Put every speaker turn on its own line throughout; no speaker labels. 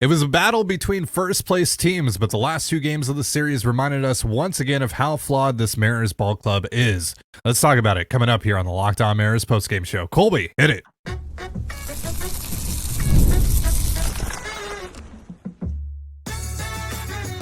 It was a battle between first place teams, but the last two games of the series reminded us once again of how flawed this Mariners ball club is. Let's talk about it coming up here on the Locked On Mariners postgame show. Colby, hit it.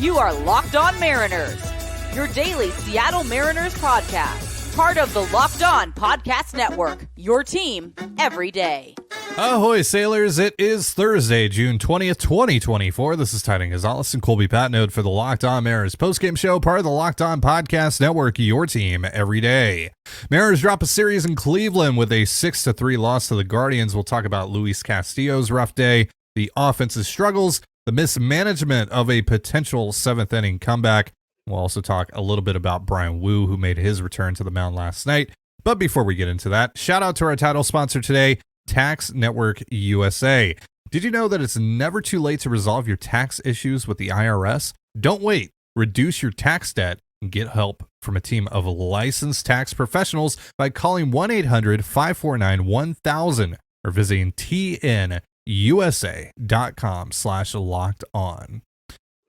You are Locked On Mariners, your daily Seattle Mariners podcast, part of the Locked On Podcast Network, your team every day.
Ahoy, sailors. It is Thursday, June 20th, 2024. This is Titan Gonzalez and Colby Patnode for the Locked On Mariners postgame show, part of the Locked On Podcast Network, your team every day. Mariners drop a series in Cleveland with a 6-3 loss to the Guardians. We'll talk about Luis Castillo's rough day, the offense's struggles, the mismanagement of a potential seventh inning comeback. We'll also talk a little bit about Brian Wu, who made his return to the mound last night. But before we get into that, shout out to our title sponsor today, Tax Network USA. Did you know that it's never too late to resolve your tax issues with the IRS? Don't wait. Reduce your tax debt and get help from a team of licensed tax professionals by calling 1-800-549-1000 or visiting tnusa.com/locked-on.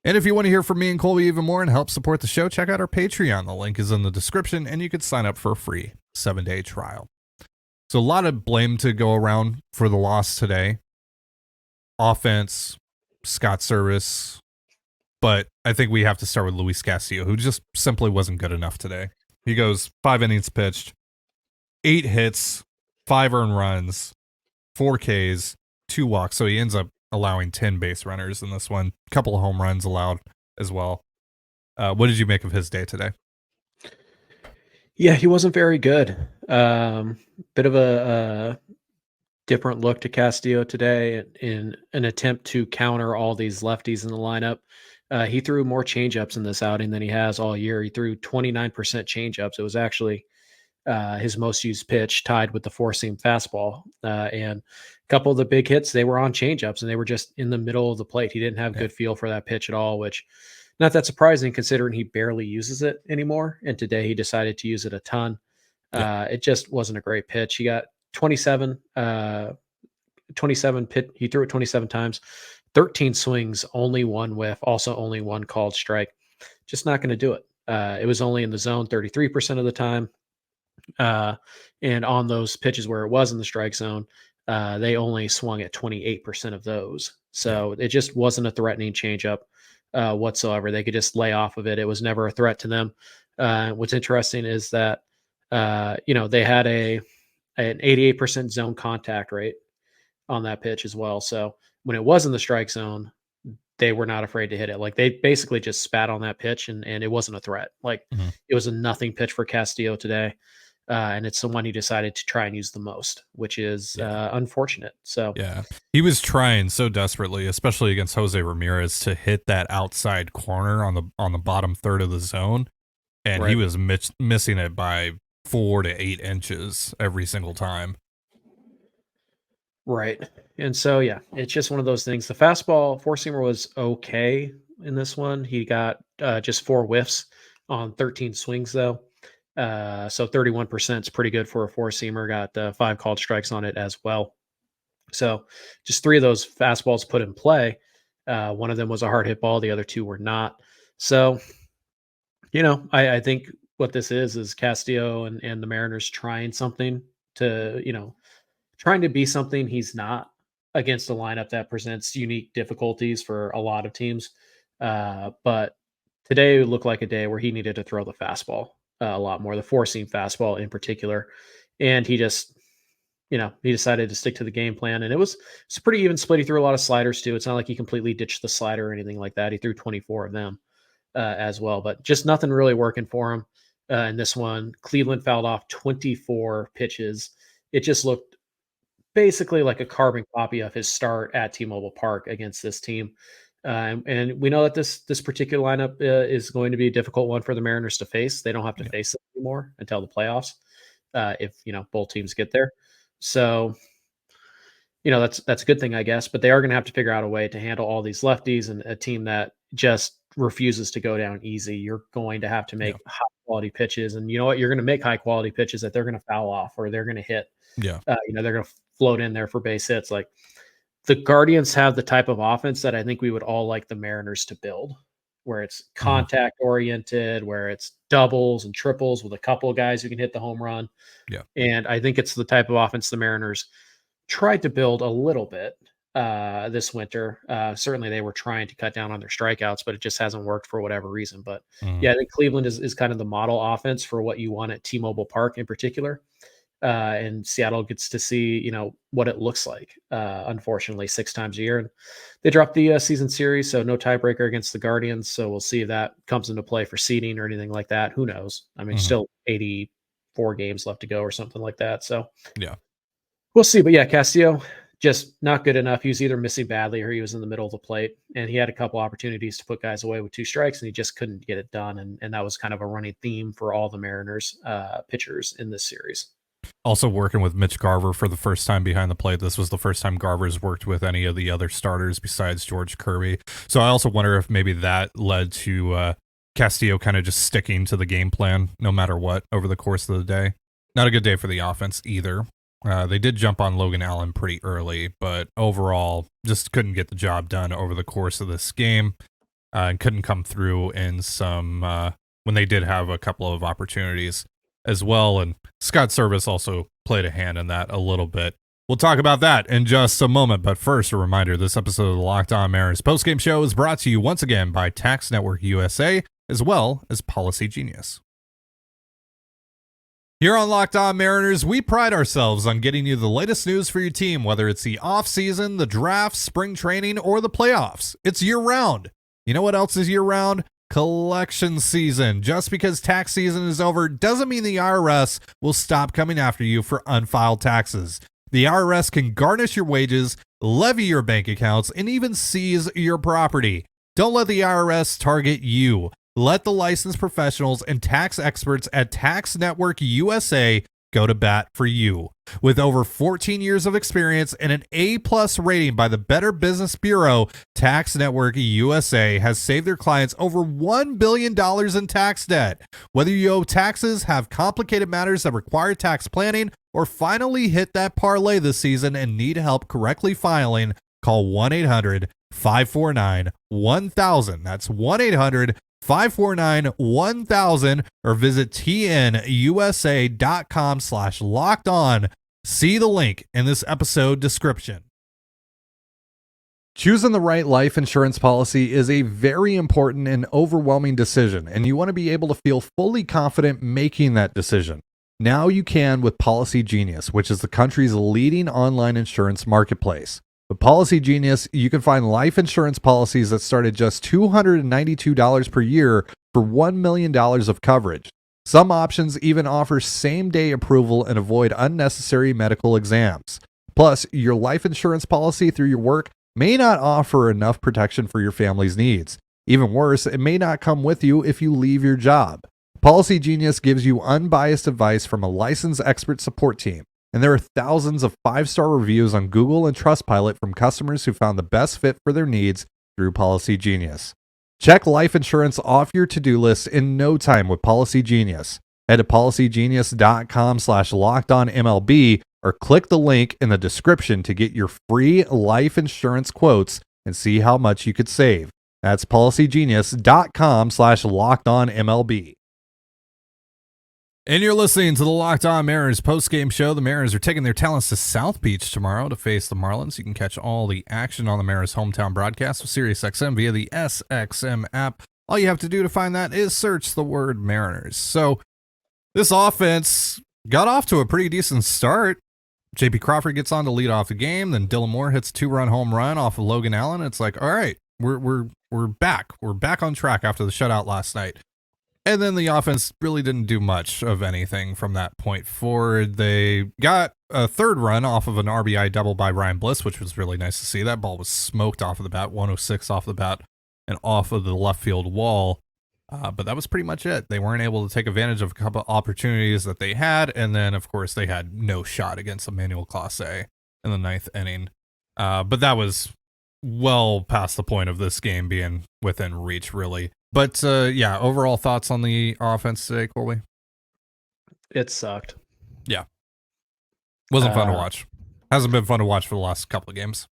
And if you want to hear from me and Colby even more and help support the show, check out our Patreon. The link is in the description, and you can sign up for a free 7-day trial. So a lot of blame to go around for the loss today. Offense, Scott Service, but I think we have to start with Luis Castillo, who just simply wasn't good enough today. He goes 5 innings pitched, 8 hits, 5 earned runs, 4 Ks, 2 walks. So he ends up allowing 10 base runners in this one. A couple of home runs allowed as well. What did you make of his day today?
Yeah, he wasn't very good. Bit of a different look to Castillo today in an attempt to counter all these lefties in the lineup. He threw more changeups in this outing than he has all year. He threw 29% changeups. It was actually his most used pitch, tied with the four-seam fastball. And a couple of the big hits, they were on changeups, and they were just in the middle of the plate. He didn't have good feel for that pitch at all, which not that surprising considering he barely uses it anymore. And today he decided to use it a ton. It just wasn't a great pitch. He got 27 pit. He threw it 27 times, 13 swings, only 1 whiff, also only 1 called strike. Just not going to do it. It was only in the zone 33% of the time. And on those pitches where it was in the strike zone, they only swung at 28% of those. So it just wasn't a threatening changeup whatsoever. They could just lay off of it. It was never a threat to them. What's interesting is that, they had an 88% zone contact rate on that pitch as well. So when it was in the strike zone, they were not afraid to hit it. Like they basically just spat on that pitch and it wasn't a threat. Like It was a nothing pitch for Castillo today. And it's the one he decided to try and use the most, which is unfortunate. So
yeah, he was trying so desperately, especially against Jose Ramirez, to hit that outside corner on the bottom third of the zone, and he was missing it by 4 to 8 inches every single time.
Right. And so, yeah, it's just one of those things. The fastball four-seamer was okay in this one. He got just 4 whiffs on 13 swings, though. So 31% is pretty good for a four-seamer. Got 5 called strikes on it as well. So just 3 of those fastballs put in play. One of them was a hard hit ball. The other 2 were not. So, I think what this is Castillo and the Mariners trying something to, trying to be something he's not against a lineup that presents unique difficulties for a lot of teams. But today looked like a day where he needed to throw the fastball a lot more, the four-seam fastball in particular. And he just, he decided to stick to the game plan. And it's a pretty even split. He threw a lot of sliders too. It's not like he completely ditched the slider or anything like that. He threw 24 of them as well, but just nothing really working for him. In this one, Cleveland fouled off 24 pitches. It just looked basically like a carbon copy of his start at T-Mobile Park against this team. And we know that this particular lineup is going to be a difficult one for the Mariners to face. They don't have to face it anymore until the playoffs, if both teams get there. So, that's a good thing, I guess. But they are going to have to figure out a way to handle all these lefties and a team that just refuses to go down easy. You're going to have to make high quality pitches, and you know what? You're going to make high quality pitches that they're going to foul off or they're going to hit.
Yeah,
they're going to float in there for base hits. Like the Guardians have the type of offense that I think we would all like the Mariners to build, where it's contact oriented, where it's doubles and triples with a couple of guys who can hit the home run.
Yeah.
And I think it's the type of offense the Mariners tried to build a little bit this winter. Certainly they were trying to cut down on their strikeouts, but it just hasn't worked for whatever reason. But yeah, I think Cleveland is kind of the model offense for what you want at T-Mobile Park in particular. And Seattle gets to see, what it looks like, unfortunately, 6 times a year. And they dropped the season series, so no tiebreaker against the Guardians. So we'll see if that comes into play for seeding or anything like that. Who knows? I mean, still 84 games left to go or something like that. So
yeah,
we'll see. But yeah, Castillo, just not good enough. He was either missing badly or he was in the middle of the plate. And he had a couple opportunities to put guys away with 2 strikes, and he just couldn't get it done. And that was kind of a running theme for all the Mariners pitchers in this series.
Also working with Mitch Garver for the first time behind the plate. This was the first time Garver's worked with any of the other starters besides George Kirby. So I also wonder if maybe that led to Castillo kind of just sticking to the game plan no matter what over the course of the day. Not a good day for the offense either. They did jump on Logan Allen pretty early, but overall just couldn't get the job done over the course of this game and couldn't come through in some when they did have a couple of opportunities as well. And Scott Service also played a hand in that a little bit. We'll talk about that in just a moment, but first a reminder, this episode of the Locked On Mariners postgame show is brought to you once again by Tax Network USA as well as Policygenius. Here on Locked On Mariners, we pride ourselves on getting you the latest news for your team, whether it's the off-season, the draft, spring training, or the playoffs. It's year-round. You know what else is year-round? Collection season. Just because tax season is over doesn't mean the IRS will stop coming after you for unfiled taxes. The IRS can garnish your wages, levy your bank accounts, and even seize your property. Don't let the IRS target you. Let the licensed professionals and tax experts at Tax Network USA go to bat for you. With over 14 years of experience and an A+ rating by the Better Business Bureau, Tax Network USA has saved their clients over $1 billion in tax debt. Whether you owe taxes, have complicated matters that require tax planning, or finally hit that parlay this season and need help correctly filing, call 1-800-549-1000. That's 1-800-549-1000 or visit tnusa.com/lockedon. See the link in this episode description. Choosing the right life insurance policy is a very important and overwhelming decision, and you want to be able to feel fully confident making that decision. Now you can with Policygenius, which is the country's leading online insurance marketplace. With Policygenius, you can find life insurance policies that start at just $292 per year for $1 million of coverage. Some options even offer same-day approval and avoid unnecessary medical exams. Plus, your life insurance policy through your work may not offer enough protection for your family's needs. Even worse, it may not come with you if you leave your job. Policygenius gives you unbiased advice from a licensed expert support team. And there are thousands of 5-star reviews on Google and Trustpilot from customers who found the best fit for their needs through Policygenius. Check life insurance off your to-do list in no time with Policygenius. Head to policygenius.com/lockedonmlb or click the link in the description to get your free life insurance quotes and see how much you could save. That's policygenius.com/lockedonmlb. And you're listening to the Locked On Mariners postgame show. The Mariners are taking their talents to South Beach tomorrow to face the Marlins. You can catch all the action on the Mariners hometown broadcast with SiriusXM via the SXM app. All you have to do to find that is search the word Mariners. So this offense got off to a pretty decent start. J.P. Crawford gets on to lead off the game. Then Dylan Moore hits a 2-run home run off of Logan Allen. It's like, all right, we're back. We're back on track after the shutout last night. And then the offense really didn't do much of anything from that point forward. They got a 3rd run off of an RBI double by Ryan Bliss, which was really nice to see. That ball was smoked off of the bat, 106 off the bat and off of the left field wall. But that was pretty much it. They weren't able to take advantage of a couple opportunities that they had. And then, of course, they had no shot against Emmanuel Clase in the 9th inning. But that was well past the point of this game being within reach, really. But yeah, overall thoughts on the offense today, Colby?
It sucked.
Yeah. Wasn't fun to watch. Hasn't been fun to watch for the last couple of games.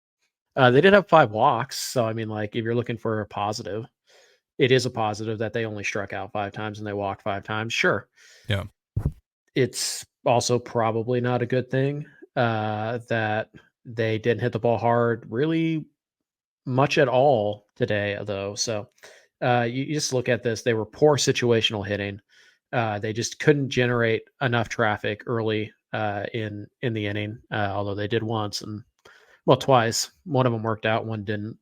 They did have 5 walks, so I mean, like, if you're looking for a positive, it is a positive that they only struck out 5 times and they walked 5 times. Sure.
Yeah.
It's also probably not a good thing that they didn't hit the ball hard really much at all today, though. So you just look at this. They were poor situational hitting. They just couldn't generate enough traffic early in the inning, although they did once and well twice. One of them worked out, one didn't.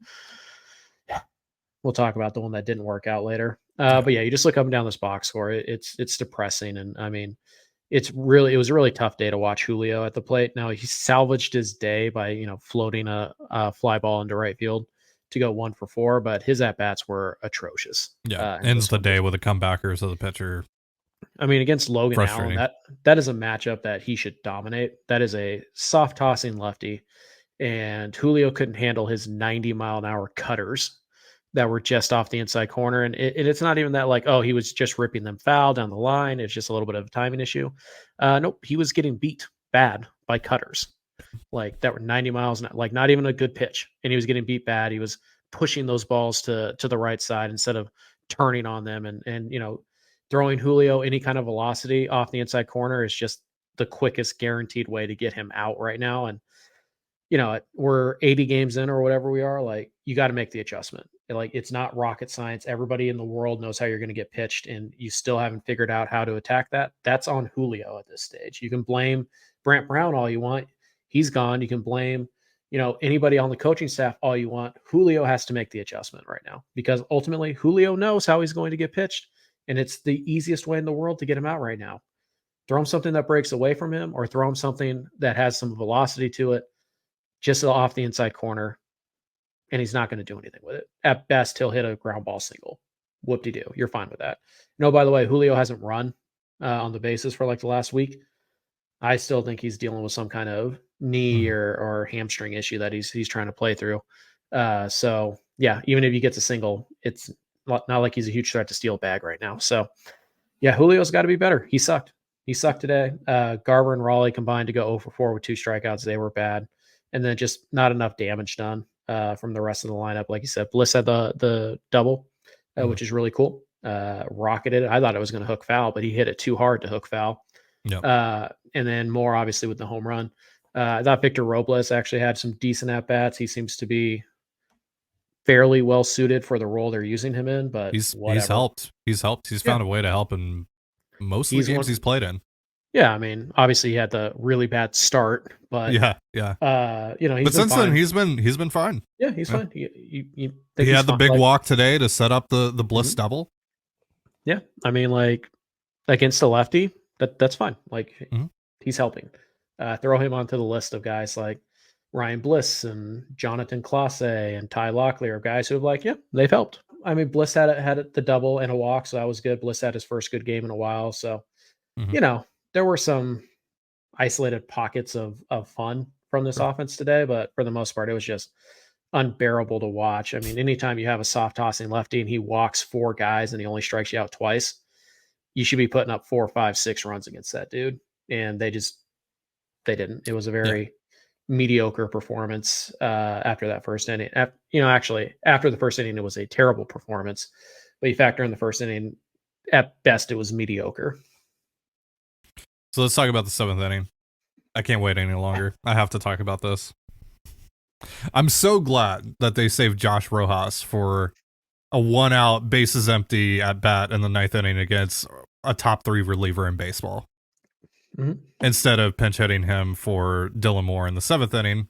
We'll talk about the one that didn't work out later. But yeah, you just look up and down this box score. It's depressing, and I mean, it was a really tough day to watch Julio at the plate. Now he salvaged his day by floating a fly ball into right field to go 1 for 4, but his at bats were atrocious.
Yeah, ends the day with a comebacker, so the pitcher.
I mean, against Logan Allen, that is a matchup that he should dominate. That is a soft tossing lefty, and Julio couldn't handle his 90-mile-an-hour cutters that were just off the inside corner. And it's not even that like, oh, he was just ripping them foul down the line. It's just a little bit of a timing issue. Nope, he was getting beat bad by cutters like that were 90 miles, like not even a good pitch. And he was getting beat bad. He was pushing those balls to the right side instead of turning on them. And throwing Julio any kind of velocity off the inside corner is just the quickest guaranteed way to get him out right now. And we're 80 games in or whatever we are, like you got to make the adjustment. Like it's not rocket science. Everybody in the world knows how you're going to get pitched and you still haven't figured out how to attack that. That's on Julio at this stage. You can blame Brant Brown all you want. He's gone. You can blame, anybody on the coaching staff all you want. Julio has to make the adjustment right now because ultimately Julio knows how he's going to get pitched and it's the easiest way in the world to get him out right now. Throw him something that breaks away from him or throw him something that has some velocity to it. Just off the inside corner, and he's not going to do anything with it. At best, he'll hit a ground ball single. Whoop-de-doo. You're fine with that. No, by the way, Julio hasn't run on the bases for like the last week. I still think he's dealing with some kind of knee or hamstring issue that he's trying to play through. So, yeah, even if he gets a single, it's not like he's a huge threat to steal a bag right now. So, yeah, Julio's got to be better. He sucked. He sucked today. Garver and Raleigh combined to go 0 for 4 with 2 strikeouts. They were bad. And then just not enough damage done from the rest of the lineup. Like you said, Bliss had the double, which is really cool. Rocketed it. I thought it was going to hook foul, but he hit it too hard to hook foul. Yep. And then more obviously with the home run. I thought Victor Robles actually had some decent at-bats. He seems to be fairly well suited for the role they're using him in, but
he's helped. He's found a way to help in most of the games he's played in.
Yeah, I mean, obviously he had the really bad start, but
yeah.
But
since then he's been fine.
Yeah, he's fine. He
had the big walk today to set up the Bliss double.
Yeah, I mean, like against a lefty, that's fine. Like he's helping. Throw him onto the list of guys like Ryan Bliss and Jonathan Clase and Ty Locklear, guys who have they've helped. I mean, Bliss had the double and a walk, so that was good. Bliss had his first good game in a while, so there were some isolated pockets of fun from this offense today, but for the most part, it was just unbearable to watch. I mean, anytime you have a soft tossing lefty and he walks 4 guys and he only strikes you out twice, you should be putting up 4, 5, 6 runs against that dude. And they didn't. It was a very mediocre performance after that first inning. Actually, after the first inning, it was a terrible performance. But you factor in the first inning, at best, it was mediocre.
So let's talk about the 7th inning. I can't wait any longer. I have to talk about this. I'm so glad that they saved Josh Rojas for a 1-out, bases empty at bat in the 9th inning against a top 3 reliever in baseball. Instead of pinch hitting him for Dylan Moore in the 7th inning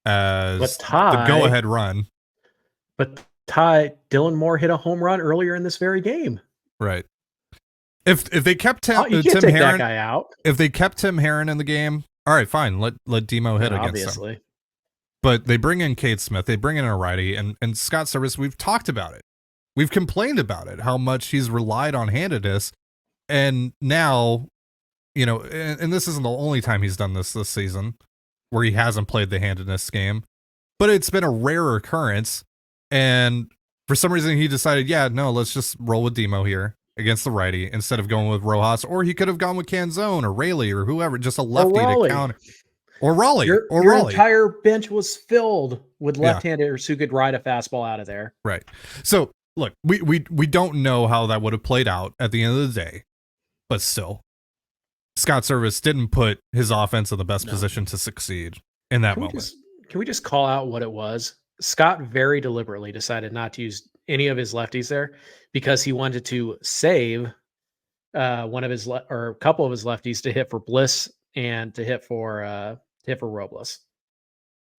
as the go-ahead run.
But Dylan Moore hit a home run earlier in this very game.
Right. If they kept Tim
Herron, that guy out.
If they kept Tim Herron in the game, all right, fine. Let Demo hit against him. But they bring in Cade Smith, they bring in a righty, and Scott Service. We've talked about it. We've complained about it, how much he's relied on handedness, and now, and this isn't the only time he's done this season, where he hasn't played the handedness game, but it's been a rare occurrence, and for some reason he decided, let's just roll with Demo here against the righty instead of going with Rojas, or he could have gone with Canzone or Rayleigh or whoever, just a lefty to counter. or Raleigh,
Your entire bench was filled with left-handers who could ride a fastball out of there.
Right. So look, we don't know how that would have played out at the end of the day, but still, Scott Service didn't put his offense in the best position to succeed in that moment.
Can we just call out what it was? Scott very deliberately decided not to use any of his lefties there because he wanted to save one of his or a couple of his lefties to hit for Bliss and to hit for Robles.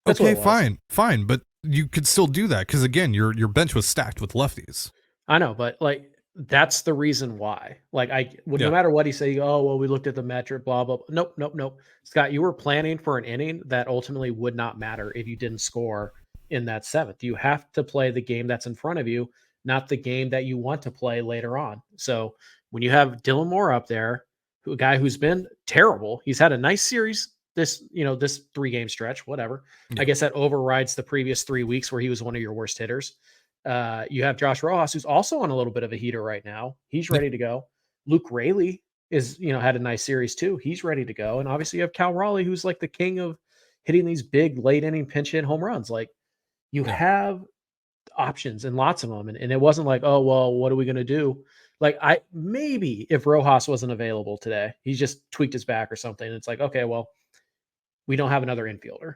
That's
okay, fine, but you could still do that because again, your bench was stacked with lefties.
I know, but like that's the reason why. Like no matter what he say, oh well, we looked at the metric, blah blah. Nope. Scott, you were planning for an inning that ultimately would not matter if you didn't score in that seventh. You have to play the game that's in front of you, not the game that you want to play later on. So when you have Dylan Moore up there, a guy who's been terrible, he's had a nice series this 3-game stretch, whatever. Yeah. I guess that overrides the previous 3 weeks where he was one of your worst hitters. You have Josh Rojas, who's also on a little bit of a heater right now. He's ready to go. Luke Raley is, had a nice series too. He's ready to go. And obviously you have Cal Raleigh, who's like the king of hitting these big late inning pinch hit home runs. Like you have options and lots of them. And it wasn't like, oh, well, what are we going to do? Like maybe if Rojas wasn't available today, he just tweaked his back or something. And it's like, okay, well, we don't have another infielder.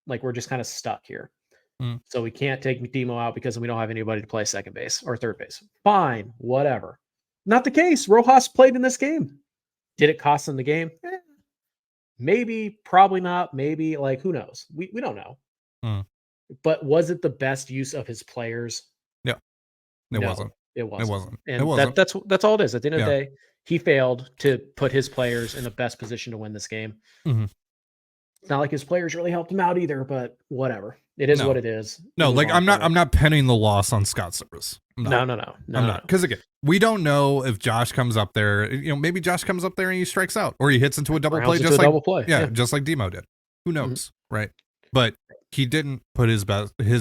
Like we're just kind of stuck here. So we can't take Demo out because we don't have anybody to play second base or third base. Fine, whatever. Not the case. Rojas played in this game. Did it cost him the game? Maybe, probably not. Maybe, like, who knows? We don't know. But was it the best use of his players?
No, it wasn't.
It wasn't. And
it wasn't.
That's all it is. At the end of the day, he failed to put his players in the best position to win this game.
Mm-hmm.
It's not like his players really helped him out either, but whatever. It is what it is.
No, like I'm not penning the loss on Scott Service.
No.
I'm not. Because again, we don't know if Josh comes up there. Maybe Josh comes up there and he strikes out, or he hits into a double play, just like Demo did. Who knows, right? But he didn't put his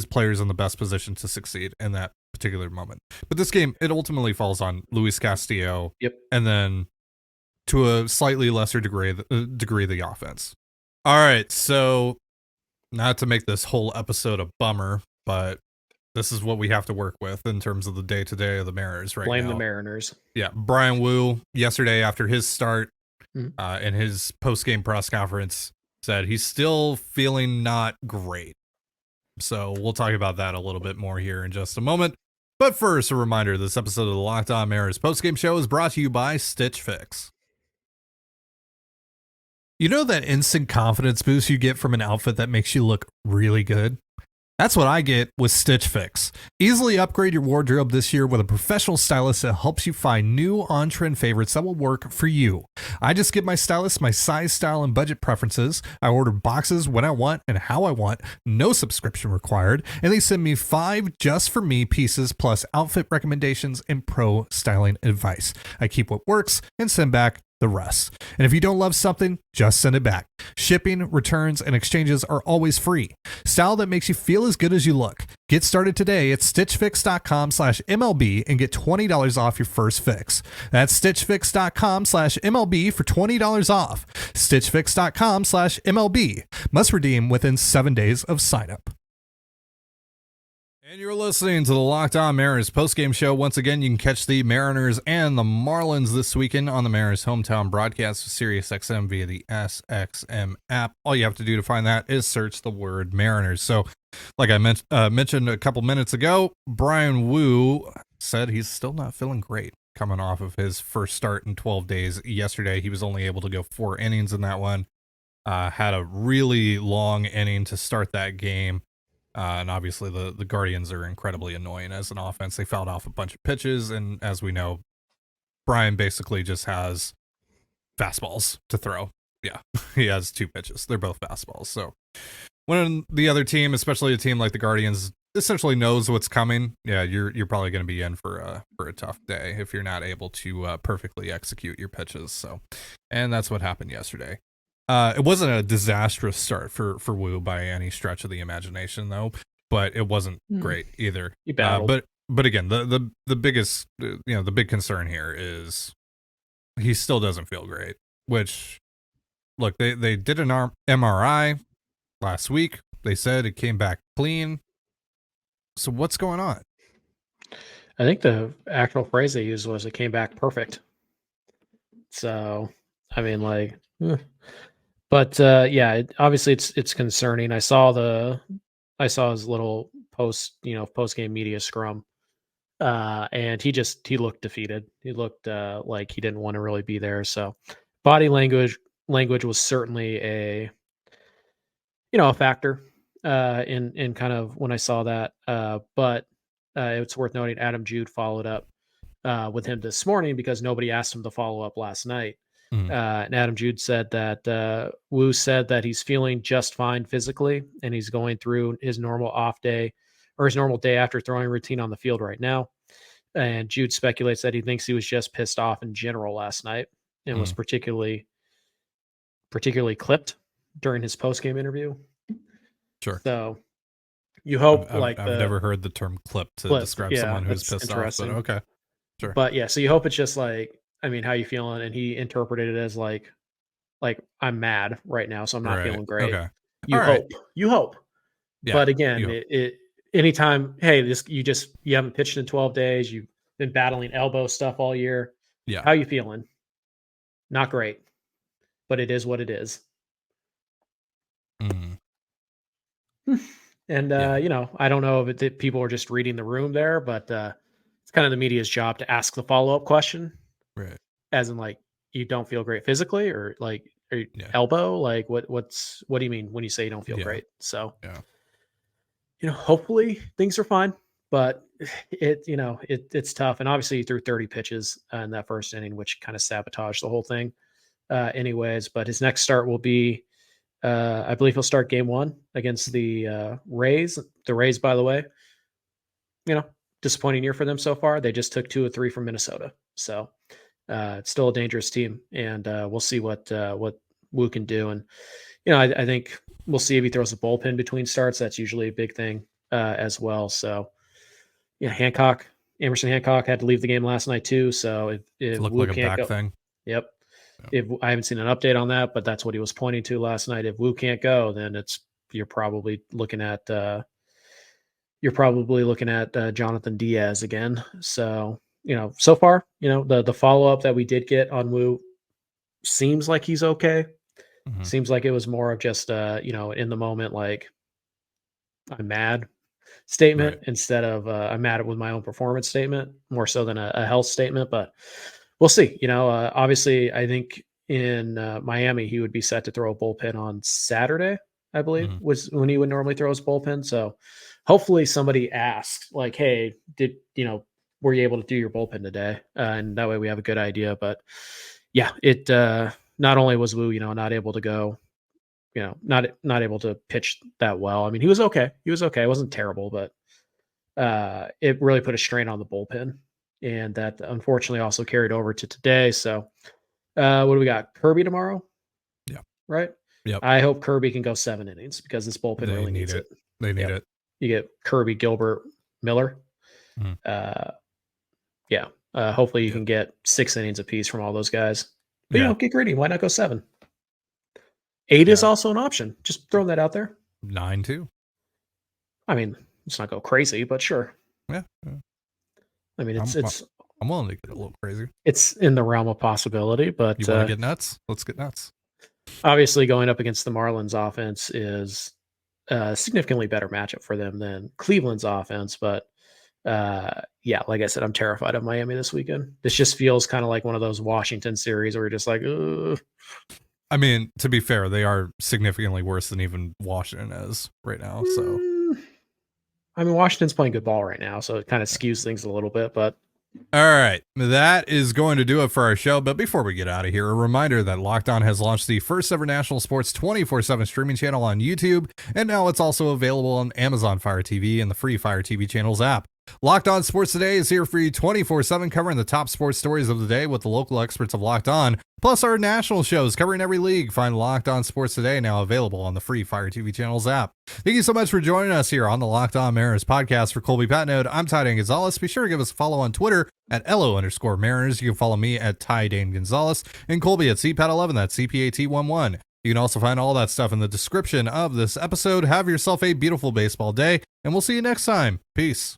players in the best position to succeed in that particular moment. But this game, it ultimately falls on Luis Castillo, and then to a slightly lesser degree the offense. All right, so not to make this whole episode a bummer, but this is what we have to work with in terms of the day-to-day of the Mariners right now.
Blame the Mariners.
Yeah, Brian Wu, yesterday after his start, in his post-game press conference, said he's still feeling not great. So we'll talk about that a little bit more here in just a moment. But first, a reminder, this episode of the Locked On Mariners post-game show is brought to you by Stitch Fix. You know that instant confidence boost you get from an outfit that makes you look really good? That's what I get with Stitch Fix. Easily upgrade your wardrobe this year with a professional stylist that helps you find new on-trend favorites that will work for you. I just give my stylist my size, style, and budget preferences. I order boxes when I want and how I want, no subscription required, and they send me 5 just for me pieces plus outfit recommendations and pro styling advice. I keep what works and send back the rest. And if you don't love something, just send it back. Shipping, returns, and exchanges are always free. Style that makes you feel as good as you look. Get started today at stitchfix.com/MLB and get $20 off your first fix. That's stitchfix.com/MLB for $20 off. stitchfix.com/MLB. Must redeem within 7 days of sign up. And you're listening to the Locked On Mariners postgame show. Once again, you can catch the Mariners and the Marlins this weekend on the Mariners hometown broadcast with SiriusXM via the SXM app. All you have to do to find that is search the word Mariners. So, like I mentioned a couple minutes ago, Brian Wu said he's still not feeling great coming off of his first start in 12 days. Yesterday, he was only able to go 4 innings in that one. Had a really long inning to start that game. And obviously the Guardians are incredibly annoying as an offense. They fouled off a bunch of pitches, and as we know, Brian basically just has fastballs to throw. Yeah, he has 2 pitches. They're both fastballs. So when the other team, especially a team like the Guardians, essentially knows what's coming, yeah, you're probably going to be in for a tough day if you're not able to perfectly execute your pitches. So, and that's what happened yesterday. It wasn't a disastrous start for Wu by any stretch of the imagination, though, but it wasn't great either. But again, the biggest, the big concern here is he still doesn't feel great, which look, they did an MRI last week. They said it came back clean. So what's going on?
I think the actual phrase they used was it came back perfect. So, I mean, like, but yeah, obviously it's concerning. I saw his little post game media scrum, and he looked defeated. He looked like he didn't want to really be there. So, body language was certainly a factor in kind of when I saw that. But it's worth noting Adam Jude followed up with him this morning because nobody asked him to follow up last night. And Adam Jude said that Wu said that he's feeling just fine physically and he's going through his normal off day or his normal day after throwing routine on the field right now. And Jude speculates that he thinks he was just pissed off in general last night and was particularly clipped during his post-game interview.
Sure.
So you hope
I've never heard the term clip to describe someone who's pissed off, but okay. Sure.
But yeah, so you hope it's just like, I mean, how you feeling? And he interpreted it as like I'm mad right now, so I'm not feeling great.
Okay.
You hope.
Yeah,
but again, it anytime, hey, you haven't pitched in 12 days, you've been battling elbow stuff all year.
Yeah.
How you feeling? Not great. But it is what it is. And I don't know if people are just reading the room there, but it's kind of the media's job to ask the follow-up question.
Right.
As in, like, you don't feel great physically, or like elbow, like what do you mean when you say you don't feel great? So hopefully things are fine, but it's tough. And obviously he threw 30 pitches in that first inning, which kind of sabotaged the whole thing anyways. But his next start will be I believe he'll start game 1 against the Rays. The Rays, by the way, disappointing year for them so far. They just took 2 of 3 from Minnesota. So it's still a dangerous team, and we'll see what Wu can do. And I think we'll see if he throws a bullpen between starts. That's usually a big thing as well. So Emerson Hancock had to leave the game last night too. So if
it looked
Wu
like a
can't
back
go,
thing.
Yep. If I haven't seen an update on that, but that's what he was pointing to last night. If Wu can't go, then you're probably looking at Jonathan Diaz again. So so far, the follow up that we did get on Wu seems like he's okay. Seems like it was more of just in the moment, like I'm mad statement instead of I'm mad with my own performance statement, more so than a health statement. But we'll see. Obviously, I think in Miami, he would be set to throw a bullpen on Saturday, I believe, was when he would normally throw his bullpen. So hopefully somebody asked, like, hey, were you able to do your bullpen today? And that way we have a good idea. But yeah, it not only was Wu, not able to go, not able to pitch that well. I mean, he was okay. It wasn't terrible, but it really put a strain on the bullpen. And that unfortunately also carried over to today. So what do we got? Kirby tomorrow?
Yeah.
Right?
Yep.
I hope Kirby can go 7 innings because this bullpen really needs it.
They need it.
You get Kirby, Gilbert, Miller. Hopefully you can get 6 innings apiece from all those guys. But get greedy. Why not go 7? 8 is also an option. Just throwing that out there.
9 too.
I mean, let's not go crazy, but sure.
Yeah.
I mean,
I'm willing to get a little crazy.
It's in the realm of possibility, but
you want to get nuts? Let's get nuts.
Obviously, going up against the Marlins offense is a significantly better matchup for them than Cleveland's offense. But like I said, I'm terrified of Miami this weekend. This just feels kind of like one of those Washington series where you're just like, ugh.
I mean, to be fair, they are significantly worse than even Washington is right now. So,
I mean, Washington's playing good ball right now, so it kind of skews things a little bit, but.
All right, that is going to do it for our show. But before we get out of here, a reminder that Locked On has launched the first ever national sports 24/7 streaming channel on YouTube, and now it's also available on Amazon Fire TV and the free Fire TV channels app. Locked On Sports Today is here for you 24/7, covering the top sports stories of the day with the local experts of Locked On, plus our national shows covering every league. Find Locked On Sports Today now available on the free Fire TV channels app. Thank you so much for joining us here on the Locked On Mariners podcast. For Colby Patnode, I'm Ty Dane Gonzalez. Be sure to give us a follow on Twitter at @LO_Mariners. You can follow me at Ty Dane Gonzalez and Colby at CPAT11. That's CPAT11. You can also find all that stuff in the description of this episode. Have yourself a beautiful baseball day, and we'll see you next time. Peace.